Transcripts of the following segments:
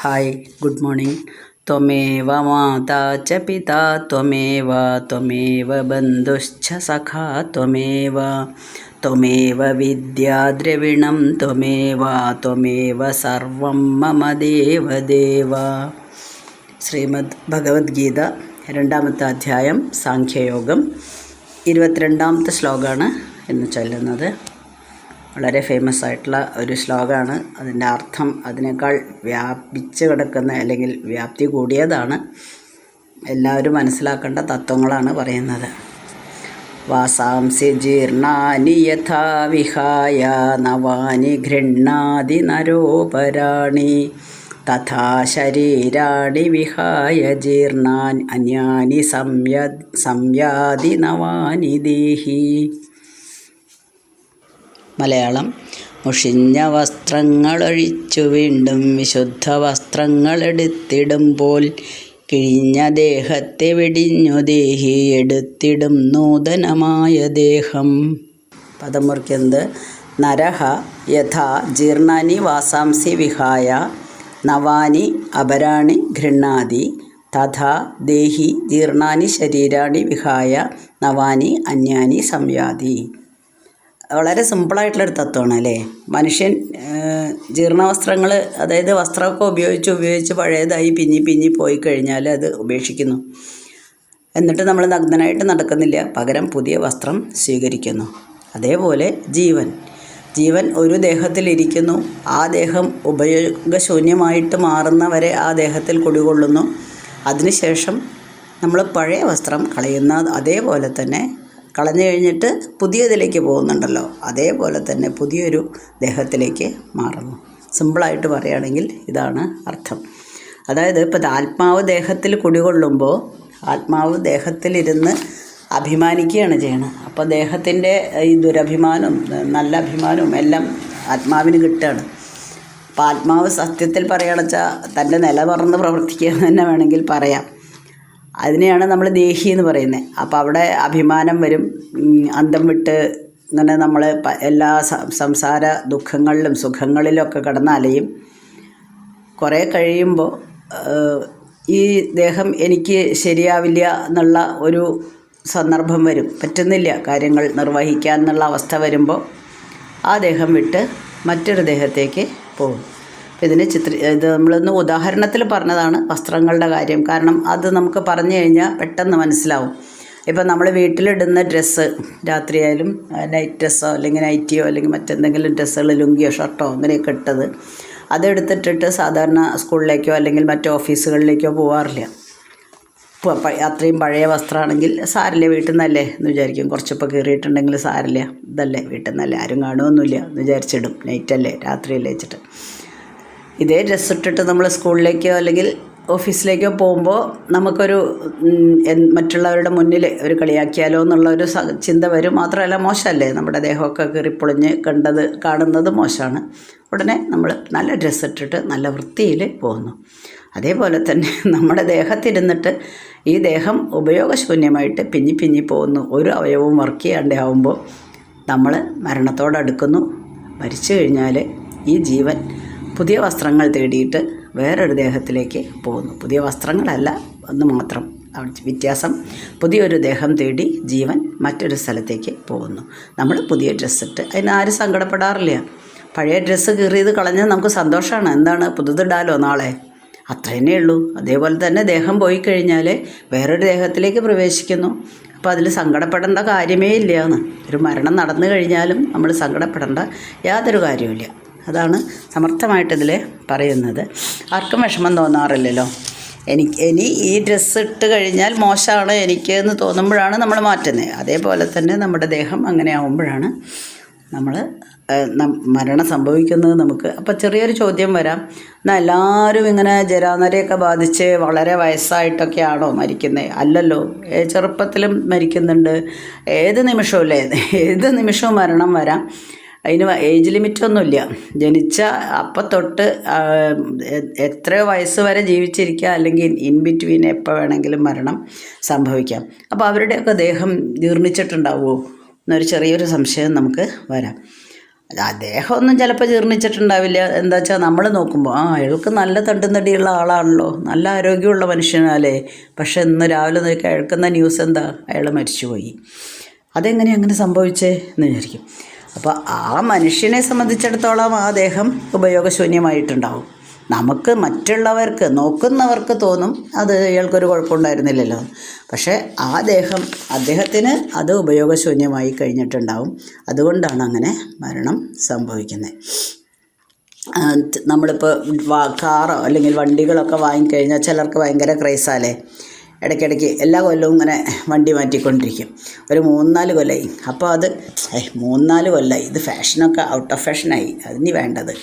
Hi good morning. त्वमेव माता च पिता त्वमेव बन्धुश्च सखा त्वमेव विद्या द्रविणं त्वमेव सर्वं मम देवदेव। ശ്രീമദ് ഭഗവത്ഗീത 2-ാമത്തെ അധ്യായം സാഖ്യയോഗം 22-ാമത്തെ ശ്ലോകമാണ് ഇന്ന് ചൊല്ലുന്നത്. വളരെ ഫേമസ് ആയിട്ടുള്ള ഒരു ശ്ലോകമാണ്. അതിൻ്റെ അർത്ഥം അതിനേക്കാൾ വ്യാപിച്ച് കിടക്കുന്ന അല്ലെങ്കിൽ വ്യാപ്തി കൂടിയതാണ്. എല്ലാവരും മനസ്സിലാക്കേണ്ട തത്വങ്ങളാണ് പറയുന്നത്. വാസാംസി ജീർണാനി യഥാ വിഹായ നവാനി ഗൃഹ്ണാതി നരോപരാണി തഥാ ശരീരാണി വിഹായ ജീർണാൻ അന്യാനി സംയാതി നവാനി ദേഹി. മലയാളം: മുഷിഞ്ഞ വസ്ത്രങ്ങളൊഴിച്ചു വീണ്ടും വിശുദ്ധ വസ്ത്രങ്ങളെടുത്തിടുമ്പോൾ കിഴിഞ്ഞ ദേഹത്തെ വെടിഞ്ഞു ദേഹി എടുത്തിടും നൂതനമായ ദേഹം. പദം മുറിക്കുന്നത്: നരഹ യഥാ ജീർണാനി വാസാംസി വിഹായ നവാനി അപരാണി ഗൃഹ്ണാതി തഥാ ദേഹി ജീർണാനി ശരീരാണി വിഹായ നവാനി അന്യാനി സംയാതി. വളരെ സിമ്പിളായിട്ടുള്ളൊരു തത്വമാണ് അല്ലേ. മനുഷ്യൻ ജീർണവസ്ത്രങ്ങൾ, അതായത് വസ്ത്രമൊക്കെ ഉപയോഗിച്ച് പഴയതായി പിഞ്ഞി പോയി കഴിഞ്ഞാൽ അത് ഉപേക്ഷിക്കുന്നു. എന്നിട്ട് നമ്മൾ നഗ്നനായിട്ട് നടക്കുന്നില്ല, പകരം പുതിയ വസ്ത്രം സ്വീകരിക്കുന്നു. അതേപോലെ ജീവൻ ഒരു ദേഹത്തിലിരിക്കുന്നു. ആ ദേഹം ഉപയോഗശൂന്യമായിട്ട് മാറുന്നവരെ ആ ദേഹത്തിൽ കുടികൊള്ളുന്നു. അതിനുശേഷം നമ്മൾ പഴയ വസ്ത്രം കളയുന്ന അതേപോലെ തന്നെ കളഞ്ഞു കഴിഞ്ഞിട്ട് പുതിയതിലേക്ക് പോകുന്നുണ്ടല്ലോ, അതേപോലെ തന്നെ പുതിയൊരു ദേഹത്തിലേക്ക് മാറുന്നു. സിമ്പിളായിട്ട് പറയുകയാണെങ്കിൽ ഇതാണ് അർത്ഥം. അതായത് ഇപ്പോൾ ആത്മാവ് ദേഹത്തിൽ കുടികൊള്ളുമ്പോൾ ആത്മാവ് ദേഹത്തിലിരുന്ന് അഭിമാനിക്കുകയാണ് ചെയ്യണത്. അപ്പോൾ ദേഹത്തിൻ്റെ ഈ ദുരഭിമാനവും നല്ല അഭിമാനവും എല്ലാം ആത്മാവിന് കിട്ടുകയാണ്. അപ്പോൾ ആത്മാവ് സത്യത്തിൽ പറയുകയാണെന്ന് വെച്ചാൽ തൻ്റെ നില തുറന്ന് പ്രവർത്തിക്കുക എന്ന് തന്നെ വേണമെങ്കിൽ പറയാം. അതിനെയാണ് നമ്മൾ ദേഹി എന്ന് പറയുന്നത്. അപ്പോൾ അവിടെ അഭിമാനം വരും, അന്തം വിട്ട് ഇങ്ങനെ നമ്മൾ എല്ലാ സംസാര ദുഃഖങ്ങളിലും സുഖങ്ങളിലൊക്കെ കിടന്ന് അലയും. കുറേ കഴിയുമ്പോൾ ഈ ദേഹം എനിക്ക് ശരിയാവില്ല എന്നുള്ള ഒരു സന്ദർഭം വരും. പറ്റുന്നില്ല കാര്യങ്ങൾ നിർവഹിക്കാൻ എന്നുള്ള അവസ്ഥ വരുമ്പോൾ ആ ദേഹം വിട്ട് മറ്റൊരു ദേഹത്തേക്ക് പോകും. ഇത് നമ്മളൊന്ന് ഉദാഹരണത്തിൽ പറഞ്ഞതാണ് വസ്ത്രങ്ങളുടെ കാര്യം. കാരണം അത് നമുക്ക് പറഞ്ഞു കഴിഞ്ഞാൽ പെട്ടെന്ന് മനസ്സിലാവും. ഇപ്പം നമ്മൾ വീട്ടിലിടുന്ന ഡ്രസ്സ്, രാത്രിയായാലും നൈറ്റ് ഡ്രസ്സോ അല്ലെങ്കിൽ നൈറ്റിയോ അല്ലെങ്കിൽ മറ്റെന്തെങ്കിലും ഡ്രസ്സുകൾ, ലുങ്കിയോ ഷർട്ടോ അങ്ങനെയൊക്കെ ഇട്ടത് അതെടുത്തിട്ടിട്ട് സാധാരണ സ്കൂളിലേക്കോ അല്ലെങ്കിൽ മറ്റു ഓഫീസുകളിലേക്കോ പോകാറില്ല. അത്രയും പഴയ വസ്ത്രമാണെങ്കിൽ സാരില്ല, വീട്ടിൽ നിന്നല്ലേ എന്ന് വിചാരിക്കും. കുറച്ചിപ്പോൾ കീറിയിട്ടുണ്ടെങ്കിൽ സാരില്ല, ഇതല്ലേ വീട്ടിൽ നിന്നല്ലേ, ആരും കാണുമൊന്നുമില്ല എന്ന് വിചാരിച്ചിടും. നൈറ്റല്ലേ, രാത്രിയല്ലേ വെച്ചിട്ട്. ഇതേ ഡ്രസ്സ് ഇട്ടിട്ട് നമ്മൾ സ്കൂളിലേക്കോ അല്ലെങ്കിൽ ഓഫീസിലേക്കോ പോകുമ്പോൾ നമുക്കൊരു മറ്റുള്ളവരുടെ മുന്നിൽ ഒരു കളിയാക്കിയാലോ എന്നുള്ളൊരു ചിന്ത വരും. മാത്രമല്ല മോശമല്ലേ, നമ്മുടെ ദേഹമൊക്കെ കീറിപ്പൊളിഞ്ഞ് കാണുന്നത് മോശമാണ്. ഉടനെ നമ്മൾ നല്ല ഡ്രസ്സ് ഇട്ടിട്ട് നല്ല വൃത്തിയിൽ പോകുന്നു. അതേപോലെ തന്നെ നമ്മുടെ ദേഹത്തിരുന്നിട്ട് ഈ ദേഹം ഉപയോഗശൂന്യമായിട്ട് പിഞ്ഞി പോകുന്നു. ഒരു അവയവവും വർക്ക് ചെയ്യാണ്ട് ആവുമ്പോൾ നമ്മൾ മരണത്തോടടുക്കുന്നു. മരിച്ചു കഴിഞ്ഞാൽ ഈ ജീവൻ പുതിയ വസ്ത്രങ്ങൾ തേടിയിട്ട് വേറൊരു ദേഹത്തിലേക്ക് പോകുന്നു. പുതിയ വസ്ത്രങ്ങളല്ല, ഒന്ന് മാത്രം വ്യത്യാസം. പുതിയൊരു ദേഹം തേടി ജീവൻ മറ്റൊരു സ്ഥലത്തേക്ക് പോകുന്നു. നമ്മൾ പുതിയ ഡ്രസ്സിട്ട് അതിനാരും സങ്കടപ്പെടാറില്ല. പഴയ ഡ്രസ്സ് കീറിയത് കളഞ്ഞാൽ നമുക്ക് സന്തോഷമാണ്. എന്താണ്, പുതുതിടാലോ നാളെ, അത്ര തന്നെ ഉള്ളൂ. അതേപോലെ തന്നെ ദേഹം പോയി കഴിഞ്ഞാൽ വേറൊരു ദേഹത്തിലേക്ക് പ്രവേശിക്കുന്നു. അപ്പോൾ അതിൽ സങ്കടപ്പെടേണ്ട കാര്യമേ ഇല്ല എന്ന്. ഒരു മരണം നടന്നു കഴിഞ്ഞാലും നമ്മൾ സങ്കടപ്പെടേണ്ട യാതൊരു കാര്യവുമില്ല. അതാണ് സമർത്ഥമായിട്ട് ഇതിൽ പറയുന്നത്. ആർക്കും വിഷമം തോന്നാറില്ലല്ലോ. ഇനി ഈ ഡ്രസ്സ് ഇട്ട് കഴിഞ്ഞാൽ മോശമാണ് എനിക്ക് എന്ന് തോന്നുമ്പോഴാണ് നമ്മൾ മാറ്റുന്നത്. അതേപോലെ തന്നെ നമ്മുടെ ദേഹം അങ്ങനെ ആവുമ്പോഴാണ് നമ്മൾ മരണം സംഭവിക്കുന്നത് നമുക്ക്. അപ്പോൾ ചെറിയൊരു ചോദ്യം വരാം, എന്നാൽ എല്ലാവരും ഇങ്ങനെ ജരാനരയൊക്കെ ബാധിച്ച് വളരെ വയസ്സായിട്ടൊക്കെയാണോ മരിക്കുന്നത്? അല്ലല്ലോ, ചെറുപ്പത്തിലും മരിക്കുന്നുണ്ട്. ഏത് നിമിഷവും മരണം വരാം. അതിന് ഏജ് ലിമിറ്റൊന്നുമില്ല. ജനിച്ച അപ്പം തൊട്ട് എത്രയോ വയസ്സ് വരെ ജീവിച്ചിരിക്കുക, അല്ലെങ്കിൽ ഇൻ ബിറ്റ്വീൻ എപ്പോൾ വേണമെങ്കിലും മരണം സംഭവിക്കാം. അപ്പോൾ അവരുടെയൊക്കെ ദേഹം ജീർണിച്ചിട്ടുണ്ടാവുമോ എന്നൊരു ചെറിയൊരു സംശയം നമുക്ക് വരാം. അദ്ദേഹമൊന്നും ചിലപ്പോൾ ജീർണിച്ചിട്ടുണ്ടാവില്ല. എന്താ വെച്ചാൽ നമ്മൾ നോക്കുമ്പോൾ അയാൾക്ക് നല്ല തണ്ടും തടിയുള്ള ആളാണല്ലോ, നല്ല ആരോഗ്യമുള്ള മനുഷ്യനല്ലേ. പക്ഷെ ഇന്ന് രാവിലെ നോക്കി കേൾക്കുന്ന ന്യൂസ് എന്താ, അയാൾ മരിച്ചുപോയി. അതെങ്ങനെ അങ്ങനെ സംഭവിച്ചേ എന്ന് വിചാരിക്കും. അപ്പോൾ ആ മനുഷ്യനെ സംബന്ധിച്ചിടത്തോളം ആ ദേഹം ഉപയോഗശൂന്യമായിട്ടുണ്ടാവും. നമുക്ക് മറ്റുള്ളവർക്ക് നോക്കുന്നവർക്ക് തോന്നും അത് ഇയാൾക്കൊരു കുഴപ്പമുണ്ടായിരുന്നില്ലല്ലോ. പക്ഷേ ആ അദ്ദേഹത്തിന് അത് ഉപയോഗശൂന്യമായി കഴിഞ്ഞിട്ടുണ്ടാവും. അതുകൊണ്ടാണ് അങ്ങനെ മരണം സംഭവിക്കുന്നത്. നമ്മളിപ്പോൾ കാറോ അല്ലെങ്കിൽ വണ്ടികളൊക്കെ വാങ്ങിക്കഴിഞ്ഞാൽ ചിലർക്ക് ഭയങ്കര ക്രേസാലേ. ഇടയ്ക്കിടയ്ക്ക് എല്ലാ കൊല്ലവും ഇങ്ങനെ വണ്ടി മാറ്റിക്കൊണ്ടിരിക്കും. ഒരു 3-4 കൊല്ലമായി. അപ്പോൾ അത് 3-4 കൊല്ലമായി, ഇത് ഫാഷനൊക്കെ ഔട്ട് ഓഫ് ഫാഷനായി, അതിന് വേണ്ടത്.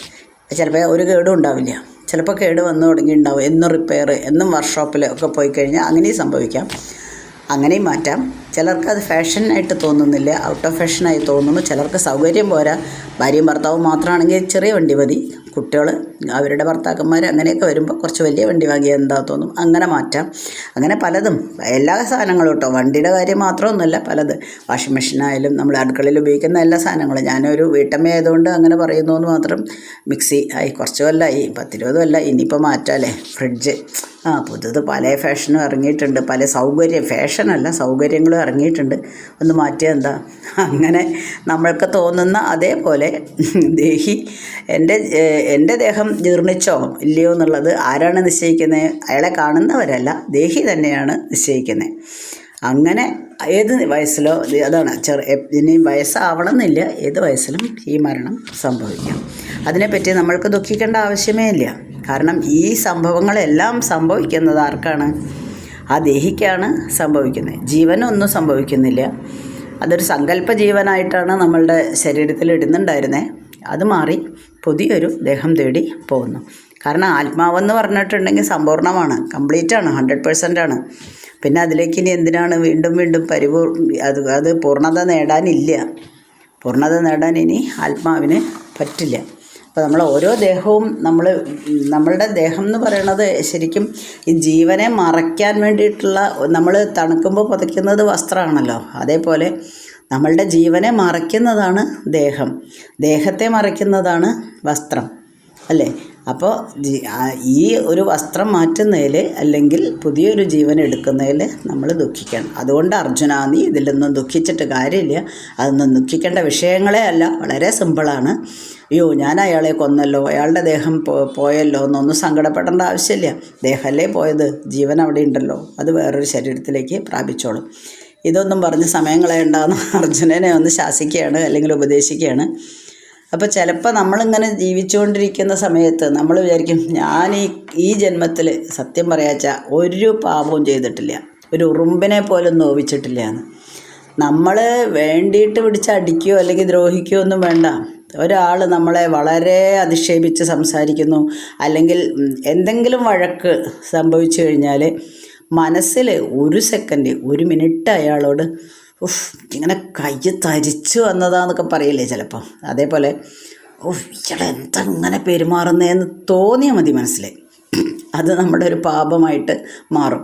ചിലപ്പോൾ ഒരു കേടും ഉണ്ടാവില്ല, ചിലപ്പോൾ കേട് വന്നു തുടങ്ങിയിട്ടുണ്ടാവും. എന്നും റിപ്പയർ, എന്നും വർക്ക്ഷോപ്പിൽ ഒക്കെ പോയി കഴിഞ്ഞാൽ അങ്ങനെയും സംഭവിക്കാം. അങ്ങനെയും മാറ്റാം. ചിലർക്ക് അത് ഫാഷനായിട്ട് തോന്നുന്നില്ല, ഔട്ട് ഓഫ് ഫാഷനായി തോന്നുന്നു. ചിലർക്ക് സൗകര്യം പോരാ, ഭാര്യയും ഭർത്താവും മാത്രമാണെങ്കിൽ ചെറിയ വണ്ടി മതി. കുട്ടികൾ, അവരുടെ ഭർത്താക്കന്മാർ അങ്ങനെയൊക്കെ വരുമ്പോൾ കുറച്ച് വലിയ വണ്ടി വാങ്ങിയാൽ എന്താ തോന്നും, അങ്ങനെ മാറ്റാം. അങ്ങനെ പലതും, എല്ലാ സാധനങ്ങളും കേട്ടോ, വണ്ടിയുടെ കാര്യം മാത്രമൊന്നുമല്ല, പലത്. വാഷിംഗ് മെഷീനായാലും നമ്മൾ അടുക്കളയിൽ ഉപയോഗിക്കുന്ന എല്ലാ സാധനങ്ങളും. ഞാനൊരു വീട്ടമ്മയായതുകൊണ്ട് അങ്ങനെ പറയുന്നു എന്ന് മാത്രം. മിക്സി ആയി കുറച്ച് കൊല്ലമായി, 10-20 കൊല്ലമായി, ഇനിയിപ്പോൾ മാറ്റാമല്ലേ. ഫ്രിഡ്ജ് പുതുത് പല ഫാഷനും ഇറങ്ങിയിട്ടുണ്ട്, പല ഫാഷനല്ല സൗകര്യങ്ങളും ഇറങ്ങിയിട്ടുണ്ട്. ഒന്ന് മാറ്റിയാൽ എന്താ. അങ്ങനെ നമ്മൾക്ക് തോന്നുന്ന അതേപോലെ ദേഹി, എൻ്റെ ദേഹം ജീർണിച്ചോ ഇല്ലയോ എന്നുള്ളത് ആരാണ് നിശ്ചയിക്കുന്നത്? അയാളെ കാണുന്നവരല്ല, ദേഹി തന്നെയാണ് നിശ്ചയിക്കുന്നത്. അങ്ങനെ ഏത് വയസ്സിലോ, അതാണ് ഇനി വയസ്സാവണം എന്നില്ല, ഏത് വയസ്സിലും ഈ മരണം സംഭവിക്കാം. അതിനെപ്പറ്റി നമ്മൾക്ക് ദുഃഖിക്കേണ്ട ആവശ്യമേ ഇല്ല. കാരണം ഈ സംഭവങ്ങളെല്ലാം സംഭവിക്കുന്നത് ആർക്കാണ്? ആ ദേഹിക്കാണ് സംഭവിക്കുന്നത്. ജീവനൊന്നും സംഭവിക്കുന്നില്ല. അതൊരു സങ്കല്പ ജീവനായിട്ടാണ് നമ്മളുടെ ശരീരത്തിൽ ഇടുന്നുണ്ടായിരുന്നത്. അത് മാറി പുതിയൊരു ദേഹം തേടി പോകുന്നു. കാരണം ആത്മാവെന്ന് പറഞ്ഞിട്ടുണ്ടെങ്കിൽ സമ്പൂർണ്ണമാണ്, കംപ്ലീറ്റാണ്, 100% ആണ്. പിന്നെ അതിലേക്ക് ഇനി എന്തിനാണ് വീണ്ടും വീണ്ടും അത് പൂർണ്ണത നേടാനില്ല. പൂർണ്ണത നേടാൻ ഇനി ആത്മാവിന് പറ്റില്ല. അപ്പോൾ നമ്മൾ ഓരോ ദേഹവും നമ്മളുടെ ദേഹം എന്ന് പറയുന്നത് ശരിക്കും ഈ ജീവനെ മറയ്ക്കാൻ വേണ്ടിയിട്ടുള്ള, നമ്മൾ തണുക്കുമ്പോൾ പുതയ്ക്കുന്നത് വസ്ത്രമാണല്ലോ, അതേപോലെ നമ്മളുടെ ജീവനെ മറയ്ക്കുന്നതാണ് ദേഹം, ദേഹത്തെ മറയ്ക്കുന്നതാണ് വസ്ത്രം, അല്ലേ? അപ്പോൾ ഈ ഒരു വസ്ത്രം മാറ്റുന്നതിൽ അല്ലെങ്കിൽ പുതിയൊരു ജീവൻ എടുക്കുന്നതിൽ നമ്മൾ ദുഃഖിക്കണം. അതുകൊണ്ട് അർജുന, നീ ഇതിലൊന്നും ദുഃഖിച്ചിട്ട് കാര്യമില്ല. അതൊന്നും ദുഃഖിക്കേണ്ട വിഷയങ്ങളേ അല്ല, വളരെ സിമ്പിളാണ്. അയ്യോ ഞാൻ അയാളെ കൊന്നല്ലോ, അയാളുടെ ദേഹം പോയല്ലോ എന്നൊന്നും സങ്കടപ്പെടേണ്ട ആവശ്യമില്ല. ദേഹമല്ലേ പോയത്, ജീവൻ അവിടെ ഉണ്ടല്ലോ, അത് വേറൊരു ശരീരത്തിലേക്ക് പ്രാപിച്ചോളും. ഇതൊന്നും പറഞ്ഞ് സമയം കളയണ്ടെന്ന് അർജുനനെ ഒന്ന് ശാസിക്കുകയാണ്, അല്ലെങ്കിൽ ഉപദേശിക്കുകയാണ്. അപ്പോൾ ചിലപ്പോൾ നമ്മളിങ്ങനെ ജീവിച്ചുകൊണ്ടിരിക്കുന്ന സമയത്ത് നമ്മൾ വിചാരിക്കും, ഞാൻ ഈ ജന്മത്തിൽ സത്യം പറയാച്ചാൽ ഒരു പാപവും ചെയ്തിട്ടില്ല, ഒരു ഉറുമ്പിനെ പോലും നോവിച്ചിട്ടില്ല എന്ന്. നമ്മൾ വേണ്ടിയിട്ട് പിടിച്ചടിക്കുകയോ അല്ലെങ്കിൽ ദ്രോഹിക്കുകയോ ഒന്നും വേണ്ട. ഒരാൾ നമ്മളെ വളരെ അധിക്ഷേപിച്ച് സംസാരിക്കുന്നു, അല്ലെങ്കിൽ എന്തെങ്കിലും വഴക്ക് സംഭവിച്ചു കഴിഞ്ഞാൽ മനസ്സിൽ ഒരു സെക്കൻഡ്, 1 മിനിറ്റ് അയാളോട് ഇങ്ങനെ കൈ തരിച്ചു വന്നതാന്നൊക്കെ പറയില്ലേ ചിലപ്പം, അതേപോലെ ഇയാൾ എന്താ ഇങ്ങനെ പെരുമാറുന്നതെന്ന് തോന്നിയാൽ മതി മനസ്സിൽ. അത് നമ്മുടെ ഒരു പാപമായിട്ട് മാറും.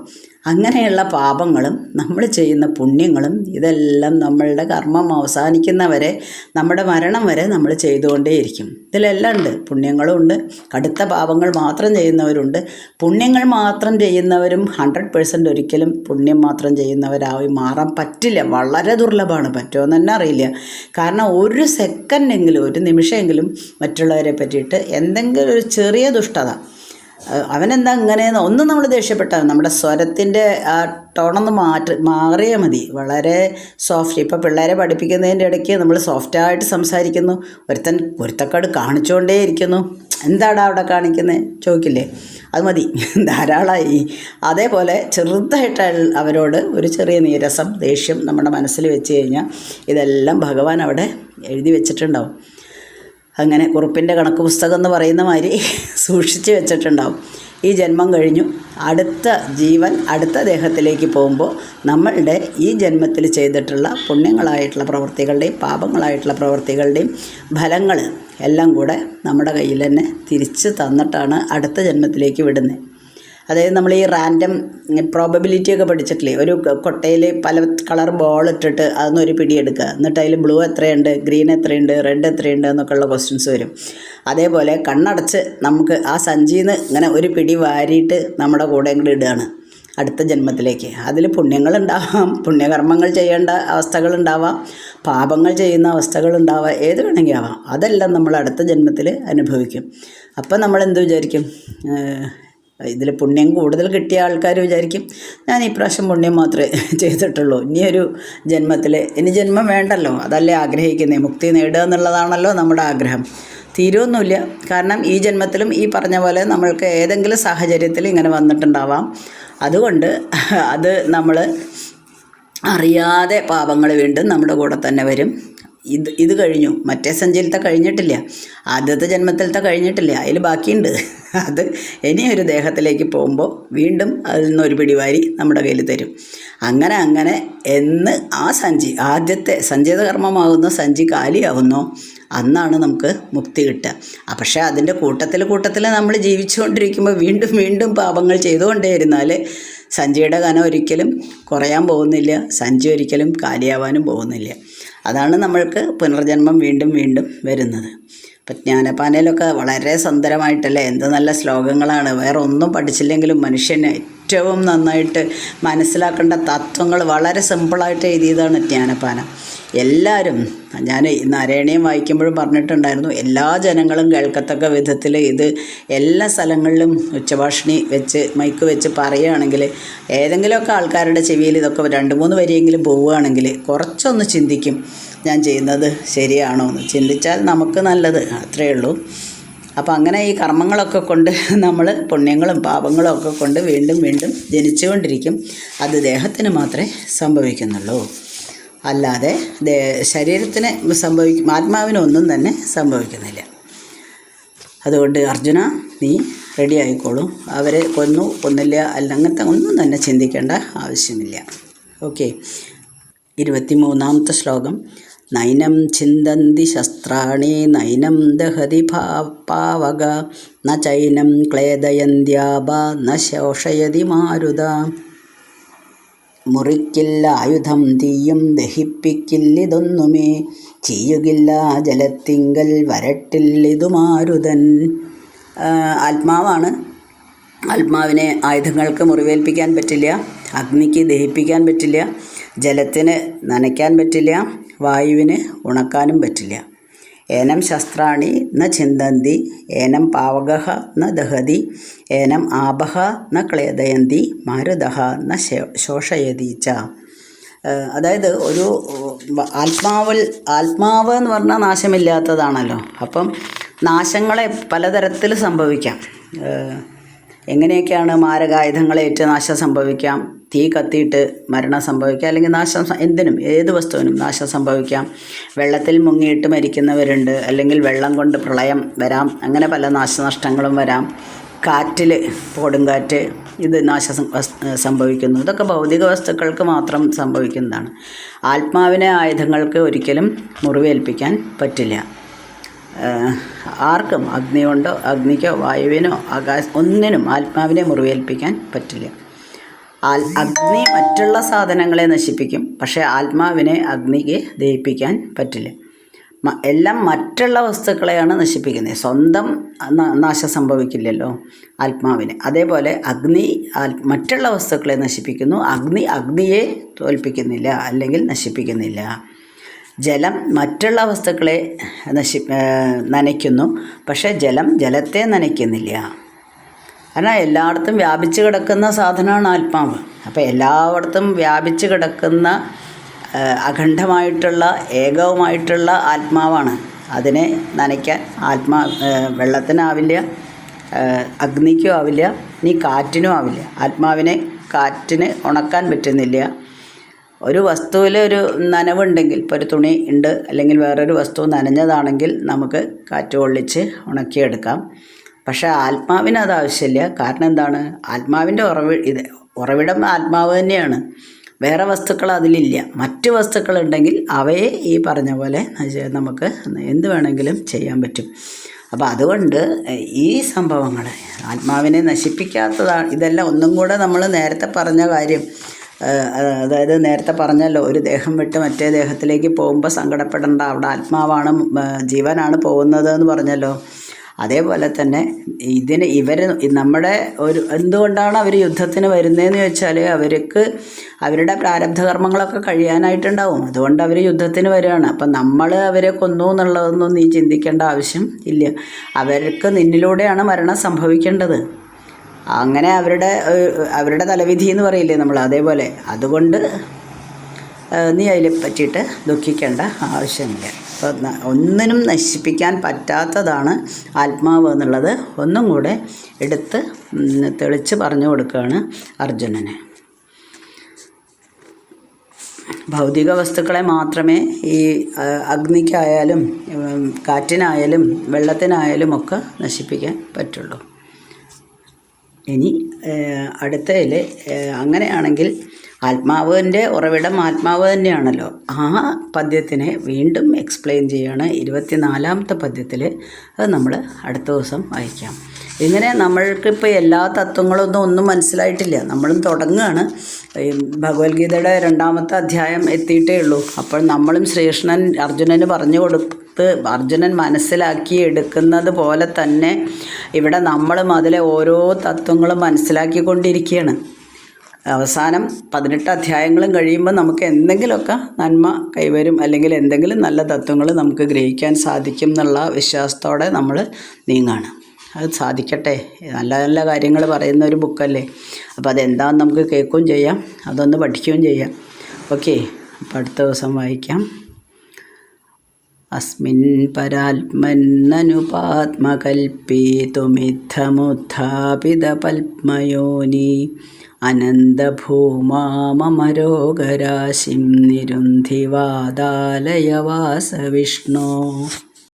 അങ്ങനെയുള്ള പാപങ്ങളും നമ്മൾ ചെയ്യുന്ന പുണ്യങ്ങളും ഇതെല്ലാം നമ്മളുടെ കർമ്മം അവസാനിക്കുന്നവരെ, നമ്മുടെ മരണം വരെ നമ്മൾ ചെയ്തുകൊണ്ടേയിരിക്കും. ഇതിലെല്ലാം ഉണ്ട്, പുണ്യങ്ങളും ഉണ്ട്, കടുത്ത പാപങ്ങൾ മാത്രം ചെയ്യുന്നവരുണ്ട്. പുണ്യങ്ങൾ മാത്രം ചെയ്യുന്നവരും 100% ഒരിക്കലും പുണ്യം മാത്രം ചെയ്യുന്നവരായി മാറാൻ പറ്റില്ല. വളരെ ദുർലഭമാണ്, പറ്റുമെന്ന് തന്നെ അറിയില്ല. കാരണം ഒരു സെക്കൻഡെങ്കിലും, ഒരു നിമിഷമെങ്കിലും മറ്റുള്ളവരെ പറ്റിയിട്ട് എന്തെങ്കിലും ഒരു ചെറിയ ദുഷ്ടത, അവനെന്താ ഇങ്ങനെയെന്ന് ഒന്നും നമ്മൾ ദേഷ്യപ്പെട്ടാൽ നമ്മുടെ സ്വരത്തിൻ്റെ ആ ടോണൊന്ന് മാറിയാൽ മതി. വളരെ സോഫ്റ്റ്. ഇപ്പോൾ പിള്ളേരെ പഠിപ്പിക്കുന്നതിൻ്റെ ഇടയ്ക്ക് നമ്മൾ സോഫ്റ്റായിട്ട് സംസാരിക്കുന്നു, ഒരുത്തക്കാട് കാണിച്ചുകൊണ്ടേ ഇരിക്കുന്നു. എന്താടാ അവിടെ കാണിക്കുന്നത് ചോദിക്കില്ലേ, അത് മതി, ധാരാളമായി. അതേപോലെ ചെറുതായിട്ട് അവരോട് ഒരു ചെറിയ നീരസം, ദേഷ്യം നമ്മുടെ മനസ്സിൽ വെച്ച് കഴിഞ്ഞാൽ ഇതെല്ലാം ഭഗവാൻ അവിടെ എഴുതി വെച്ചിട്ടുണ്ടാവും. അങ്ങനെ കുറുപ്പിൻ്റെ കണക്ക് പുസ്തകം എന്ന് പറയുന്ന മാതിരി സൂക്ഷിച്ച് വെച്ചിട്ടുണ്ടാവും. ഈ ജന്മം കഴിഞ്ഞു, അടുത്ത ജീവൻ അടുത്ത ദേഹത്തിലേക്ക് പോകുമ്പോൾ നമ്മളുടെ ഈ ജന്മത്തിൽ ചെയ്തിട്ടുള്ള പുണ്യങ്ങളായിട്ടുള്ള പ്രവൃത്തികളുടെയും പാപങ്ങളായിട്ടുള്ള പ്രവൃത്തികളുടെയും ഫലങ്ങൾ എല്ലാം കൂടെ നമ്മുടെ കയ്യിൽ തന്നെ തിരിച്ച് തന്നിട്ടാണ് അടുത്ത ജന്മത്തിലേക്ക് വിടുന്നത്. അതായത് നമ്മൾ ഈ റാൻഡം പ്രോബബിലിറ്റി ഒക്കെ പഠിച്ചിട്ടില്ലേ, ഒരു കൊട്ടയിൽ പല കളർ ബോൾ ഇട്ടിട്ട് അതൊന്നൊരു പിടി എടുക്കുക, എന്നിട്ട് അതിൽ ബ്ലൂ എത്രയുണ്ട്, ഗ്രീൻ എത്രയുണ്ട്, റെഡ് എത്രയുണ്ട് എന്നൊക്കെയുള്ള ക്വസ്റ്റ്യൻസ് വരും. അതേപോലെ കണ്ണടച്ച് നമുക്ക് ആ സഞ്ചിയിൽ നിന്ന് ഇങ്ങനെ ഒരു പിടി വാരിയിട്ട് നമ്മുടെ കൂടെ ഇങ്ങോട്ട് ഇടുകയാണ് അടുത്ത ജന്മത്തിലേക്ക്. അതിൽ പുണ്യങ്ങളുണ്ടാവാം, പുണ്യകർമ്മങ്ങൾ ചെയ്യേണ്ട അവസ്ഥകളുണ്ടാവാം, പാപങ്ങൾ ചെയ്യുന്ന അവസ്ഥകളുണ്ടാവാം, ഏത് വേണമെങ്കിൽ ആവാം. അതെല്ലാം നമ്മൾ അടുത്ത ജന്മത്തിൽ അനുഭവിക്കും. അപ്പം നമ്മളെന്ത് വിചാരിക്കും, ഇതിൽ പുണ്യം കൂടുതൽ കിട്ടിയ ആൾക്കാർ വിചാരിക്കും ഞാൻ ഈ പ്രാവശ്യം പുണ്യം മാത്രമേ ചെയ്തിട്ടുള്ളൂ, ഇനിയൊരു ജന്മത്തിൽ ഇനി ജന്മം വേണ്ടല്ലോ, അതല്ലേ ആഗ്രഹിക്കുന്നത്, മുക്തി നേടുക എന്നുള്ളതാണല്ലോ നമ്മുടെ ആഗ്രഹം. തീരുമൊന്നുമില്ല. കാരണം ഈ ജന്മത്തിലും ഈ പറഞ്ഞ പോലെ നമ്മൾക്ക് ഏതെങ്കിലും സാഹചര്യത്തിൽ ഇങ്ങനെ വന്നിട്ടുണ്ടാവാം. അതുകൊണ്ട് അത് നമ്മൾ അറിയാതെ പാപങ്ങൾ വീണ്ടും നമ്മുടെ കൂടെ തന്നെ വരും. ഇത് കഴിഞ്ഞു, മറ്റേ സഞ്ചിയിലത്തെ കഴിഞ്ഞിട്ടില്ല, ആദ്യത്തെ ജന്മത്തിലത്തെ കഴിഞ്ഞിട്ടില്ല, അതിൽ ബാക്കിയുണ്ട്. അത് ഇനിയൊരു ദേഹത്തിലേക്ക് പോകുമ്പോൾ വീണ്ടും അതിൽ നിന്നൊരു പിടിവാരി നമ്മുടെ കയ്യിൽ തരും. അങ്ങനെ എന്ന് ആ സഞ്ചി ആദ്യത്തെ സഞ്ചിത കർമ്മമാകുന്ന സഞ്ചി കാലിയാവുന്നോ അന്നാണ് നമുക്ക് മുക്തി കിട്ടുക. പക്ഷേ അതിൻ്റെ കൂട്ടത്തിൽ നമ്മൾ ജീവിച്ചുകൊണ്ടിരിക്കുമ്പോൾ വീണ്ടും പാപങ്ങൾ ചെയ്തുകൊണ്ടേയിരുന്നാൽ സഞ്ചിയുടെ കനം ഒരിക്കലും കുറയാൻ പോകുന്നില്ല, സഞ്ചി ഒരിക്കലും കാലിയാവാനും പോകുന്നില്ല. അതാണ് നമ്മൾക്ക് പുനർജന്മം വീണ്ടും വരുന്നത്. ഇപ്പം ജ്ഞാനപ്പാനയിലൊക്കെ വളരെ സുന്ദരമായിട്ടല്ലേ, എന്ത് നല്ല ശ്ലോകങ്ങളാണ്. വേറെ ഒന്നും പഠിച്ചില്ലെങ്കിലും മനുഷ്യന് ഏറ്റവും നന്നായിട്ട് മനസ്സിലാക്കേണ്ട തത്വങ്ങൾ വളരെ സിമ്പിളായിട്ട് എഴുതിയതാണ് ജ്ഞാനപ്പാന. എല്ലാവരും, ഞാൻ നാരായണീയം വായിക്കുമ്പോഴും പറഞ്ഞിട്ടുണ്ടായിരുന്നു, എല്ലാ ജനങ്ങളും കേൾക്കത്തക്ക വിധത്തിൽ ഇത് എല്ലാ സ്ഥലങ്ങളിലും ഉച്ചഭാഷിണി വെച്ച് മൈക്ക് വെച്ച് പറയുകയാണെങ്കിൽ ഏതെങ്കിലുമൊക്കെ ആൾക്കാരുടെ ചെവിയിൽ ഇതൊക്കെ 2-3 വരിയെങ്കിലും പോവുകയാണെങ്കിൽ കുറച്ചൊന്ന് ചിന്തിക്കും, ഞാൻ ചെയ്യുന്നത് ശരിയാണോ എന്ന്. ചിന്തിച്ചാൽ നമുക്ക് നല്ലത്, അത്രയേ ഉള്ളൂ. അപ്പോൾ അങ്ങനെ ഈ കർമ്മങ്ങളൊക്കെ കൊണ്ട് നമ്മൾ പുണ്യങ്ങളും പാപങ്ങളും ഒക്കെ കൊണ്ട് വീണ്ടും ജനിച്ചുകൊണ്ടിരിക്കും. അത് ദേഹത്തിന് മാത്രമേ സംഭവിക്കുന്നുള്ളൂ, അല്ലാതെ ശരീരത്തിന് ആത്മാവിനൊന്നും തന്നെ സംഭവിക്കുന്നില്ല. അതുകൊണ്ട് അർജുന, നീ റെഡി ആയിക്കോളൂ. അവരെ കൊന്നില്ല അങ്ങനത്തെ ഒന്നും തന്നെ ചിന്തിക്കേണ്ട ആവശ്യമില്ല. ഓക്കെ. 23ാമത്തെ ശ്ലോകം. നൈനം ചിന്തന്തി ശസ്ത്രാണി നൈനം ദഹതി പാവക ന ചൈനം ക്ലേദയന്ത്യാപ ന ശോഷയതി മാരുത. മുറിക്കില്ല ആയുധം തീയും ദഹിപ്പിക്കില്ലിതൊന്നുമേ ചെയ്യുകില്ല ജലത്തിങ്കൽ വരട്ടില്ലിതു മാരുതൻ. ആത്മാവാണ്. ആത്മാവിനെ ആയുധങ്ങൾക്ക് മുറിവേൽപ്പിക്കാൻ പറ്റില്ല, അഗ്നിക്ക് ദഹിപ്പിക്കാൻ പറ്റില്ല, ജലത്തിന് നനയ്ക്കാൻ പറ്റില്ല, വായുവിന് ഉണക്കാനും പറ്റില്ല. ഏനം ശസ്ത്രാണി ന ചിന്തന്തി ഏനം പാവകഃ ന ദഹതി ഏനം ആപഹ ന ക്ലേദയന്തി മാരുതഃ ന ശോഷയതി ച. അതായത് ഒരു ആത്മാവ് എന്ന് പറഞ്ഞാൽ നാശമില്ലാത്തതാണല്ലോ. അപ്പം നാശങ്ങളെ പലതരത്തിൽ സംഭവിക്കാം. എങ്ങനെയൊക്കെയാണ് മാരകായുധങ്ങളേറ്റ് നാശം സംഭവിക്കാം, തീ കത്തിയിട്ട് മരണം സംഭവിക്കാം, അല്ലെങ്കിൽ നാശം എന്തിനും ഏത് വസ്തുവിനും നാശം സംഭവിക്കാം. വെള്ളത്തിൽ മുങ്ങിയിട്ട് മരിക്കുന്നവരുണ്ട്, അല്ലെങ്കിൽ വെള്ളം കൊണ്ട് പ്രളയം വരാം, അങ്ങനെ പല നാശനഷ്ടങ്ങളും വരാം. കാറ്റിൽ കൊടുങ്കാറ്റ് ഇത് നാശം സംഭവിക്കുന്നു. ഇതൊക്കെ ഭൗതിക വസ്തുക്കൾക്ക് മാത്രം സംഭവിക്കുന്നതാണ്. ആത്മാവിനെ ആയുധങ്ങൾക്ക് ഒരിക്കലും മുറിവേൽപ്പിക്കാൻ പറ്റില്ല. ആർക്കും അഗ്നിക്കോ വായുവിനോ ഒന്നിനും ആത്മാവിനെ മുറിവേൽപ്പിക്കാൻ പറ്റില്ല. അഗ്നി മറ്റുള്ള സാധനങ്ങളെ നശിപ്പിക്കും, പക്ഷേ ആത്മാവിനെ അഗ്നിക്ക് ദഹിപ്പിക്കാൻ പറ്റില്ല. എല്ലാം മറ്റുള്ള വസ്തുക്കളെയാണ് നശിപ്പിക്കുന്നത്, സ്വന്തം നാശം സംഭവിക്കില്ലല്ലോ ആത്മാവിന്. അതേപോലെ അഗ്നി മറ്റുള്ള വസ്തുക്കളെ നശിപ്പിക്കുന്നു, അഗ്നിയെ തോൽപ്പിക്കുന്നില്ല അല്ലെങ്കിൽ നശിപ്പിക്കുന്നില്ല. ജലം മറ്റുള്ള വസ്തുക്കളെ നനയ്ക്കുന്നു, പക്ഷേ ജലത്തെ നനയ്ക്കുന്നില്ല. കാരണം എല്ലായിടത്തും വ്യാപിച്ച് കിടക്കുന്ന സാധനമാണ് ആത്മാവ്. അപ്പോൾ എല്ലായിടത്തും വ്യാപിച്ച് കിടക്കുന്ന അഖണ്ഡമായിട്ടുള്ള ഏകവുമായിട്ടുള്ള ആത്മാവാണ്. അതിനെ നനയ്ക്കാൻ വെള്ളത്തിനാവില്ല, അഗ്നിക്കും ആവില്ല, ഇനി കാറ്റിനും ആവില്ല. ആത്മാവിനെ കാറ്റിന് ഉണക്കാൻ പറ്റുന്നില്ല. ഒരു വസ്തുവിൽ ഒരു നനവുണ്ടെങ്കിൽ, ഇപ്പോൾ ഒരു തുണി ഉണ്ട് അല്ലെങ്കിൽ വേറൊരു വസ്തു നനഞ്ഞതാണെങ്കിൽ നമുക്ക് കാറ്റ് കൊള്ളിച്ച് ഉണക്കിയെടുക്കാം. പക്ഷേ ആത്മാവിന് അത് ആവശ്യമില്ല. കാരണം എന്താണ്? ആത്മാവിൻ്റെ ഉറവിടം ആത്മാവ് തന്നെയാണ്, വേറെ വസ്തുക്കൾ അതിലില്ല. മറ്റ് വസ്തുക്കളുണ്ടെങ്കിൽ അവയെ ഈ പറഞ്ഞ പോലെ നമുക്ക് എന്ത് വേണമെങ്കിലും ചെയ്യാൻ പറ്റും. അപ്പോൾ അതുകൊണ്ട് ഈ സംഭവങ്ങൾ ആത്മാവിനെ നശിപ്പിക്കാത്തതാണ്. ഇതെല്ലാം ഒന്നും കൂടെ നമ്മൾ നേരത്തെ പറഞ്ഞ കാര്യം, അതായത് നേരത്തെ പറഞ്ഞല്ലോ, ഒരു ദേഹം വിട്ട് മറ്റേ ദേഹത്തിലേക്ക് പോകുമ്പോൾ സങ്കടപ്പെടേണ്ട, അവിടെ ആത്മാവാണ് ജീവനാണ് പോകുന്നത് എന്ന് പറഞ്ഞല്ലോ. അതേപോലെ തന്നെ ഇവർ നമ്മുടെ എന്തുകൊണ്ടാണ് അവർ യുദ്ധത്തിന് വരുന്നതെന്ന് ചോദിച്ചാൽ അവർക്ക് അവരുടെ പ്രാരബ്ധകർമ്മങ്ങളൊക്കെ കഴിയാനായിട്ടുണ്ടാവും. അതുകൊണ്ട് അവർ യുദ്ധത്തിന് വരികയാണ്. അപ്പം നമ്മൾ അവരെ കൊന്നു എന്നുള്ളതൊന്നും നീ ചിന്തിക്കേണ്ട ആവശ്യം ഇല്ല. അവർക്ക് നിന്നിലൂടെയാണ് മരണം സംഭവിക്കേണ്ടത്. അങ്ങനെ അവരുടെ തലവിധി എന്ന് പറയില്ലേ നമ്മൾ, അതേപോലെ. അതുകൊണ്ട് നീ അതിനെ പറ്റിയിട്ട് ദുഃഖിക്കേണ്ട ആവശ്യമില്ല. അപ്പോൾ ഒന്നിനും നശിപ്പിക്കാൻ പറ്റാത്തതാണ് ആത്മാവ് എന്നുള്ളത് ഒന്നും കൂടെ എടുത്ത് തെളിച്ച് പറഞ്ഞു കൊടുക്കുകയാണ് അർജുനന്. ഭൗതിക വസ്തുക്കളെ മാത്രമേ ഈ അഗ്നിക്കായാലും കാറ്റിനായാലും വെള്ളത്തിനായാലും ഒക്കെ നശിപ്പിക്കാൻ പറ്റുള്ളൂ. ഇനി അടുത്തതിൽ അങ്ങനെയാണെങ്കിൽ ആത്മാവിൻ്റെ ഉറവിടം ആത്മാവ് തന്നെയാണല്ലോ. ആ പദ്യത്തിനെ വീണ്ടും എക്സ്പ്ലെയിൻ ചെയ്യാണ് 24ാമത്തെ പദ്യത്തിൽ. അത് നമ്മൾ അടുത്ത ദിവസം വായിക്കാം. ഇങ്ങനെ നമ്മൾക്കിപ്പോൾ എല്ലാ തത്വങ്ങളൊന്നും ഒന്നും മനസ്സിലായിട്ടില്ല. നമ്മളും തുടങ്ങുകയാണ്. ഭഗവത്ഗീതയുടെ 2ാമത്തെ അധ്യായം എത്തിയിട്ടേ ഉള്ളൂ. അപ്പോൾ നമ്മളും ശ്രീകൃഷ്ണൻ അർജുനന് പറഞ്ഞു കൊടുത്ത് അർജുനൻ മനസ്സിലാക്കി എടുക്കുന്നത് പോലെ തന്നെ ഇവിടെ നമ്മളും അതിലെ ഓരോ തത്വങ്ങളും മനസ്സിലാക്കിക്കൊണ്ടിരിക്കുകയാണ്. അവസാനം 18 അധ്യായങ്ങളും കഴിയുമ്പോൾ നമുക്ക് എന്തെങ്കിലുമൊക്കെ നന്മ കൈവരും, അല്ലെങ്കിൽ എന്തെങ്കിലും നല്ല തത്വങ്ങൾ നമുക്ക് ഗ്രഹിക്കാൻ സാധിക്കും എന്നുള്ള വിശ്വാസത്തോടെ നമ്മൾ നീങ്ങാണ്. അത് സാധിക്കട്ടെ. നല്ല നല്ല കാര്യങ്ങൾ പറയുന്ന ഒരു ബുക്കല്ലേ. അപ്പോൾ അതെന്താണെന്ന് നമുക്ക് കേൾക്കുകയും ചെയ്യാം, അതൊന്ന് പഠിക്കുകയും ചെയ്യാം. ഓക്കെ, അപ്പോൾ അടുത്ത ദിവസം വായിക്കാം. അസ്മിൻ പരാത്മന്നനുപാത്മകൽപ്പിതുമിത്തമുത്ഥാപിതപത്മയോനി അനന്തഭൂമാമരോഗരാശിം നിരുന്ധിവാദാലയ വാസവിഷ്ണോ.